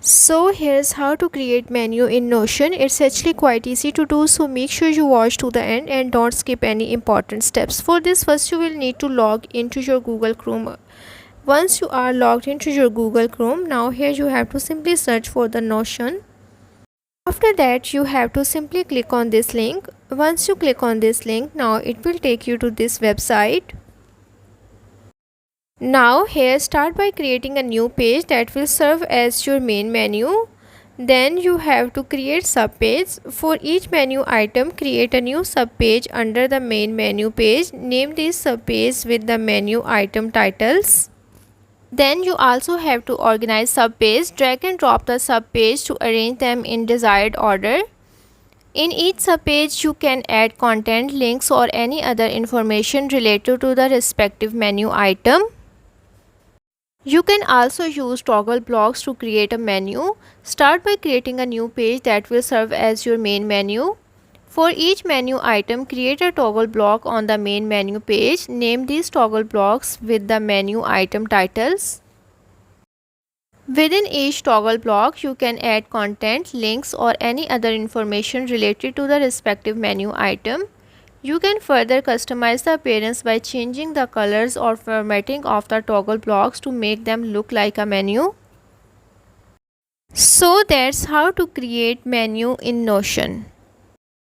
So here's how to create menu in Notion. It's actually quite easy to do, so make sure you watch to the end and don't skip any important steps. For this, first you will need to log into your Google Chrome. Once you are logged into your Google Chrome, now here you have to simply search for the Notion. After that, you have to simply click on this link. Once you click on this link, now it will take you to this website. Now here start by creating a new page that will serve as your main menu. Then you have to create subpage. For each menu item, create a new subpage under the main menu page. Name this subpage with the menu item titles. Then you also have to organize subpage. Drag and drop the subpage to arrange them in desired order. In each subpage, you can add content, links or any other information related to the respective menu item. You can also use toggle blocks to create a menu. Start by creating a new page that will serve as your main menu. For each menu item, create a toggle block on the main menu page. Name these toggle blocks with the menu item titles. Within each toggle block, you can add content, links or any other information related to the respective menu item. You can further customize the appearance by changing the colors or formatting of the toggle blocks to make them look like a menu. So that's how to create menu in Notion.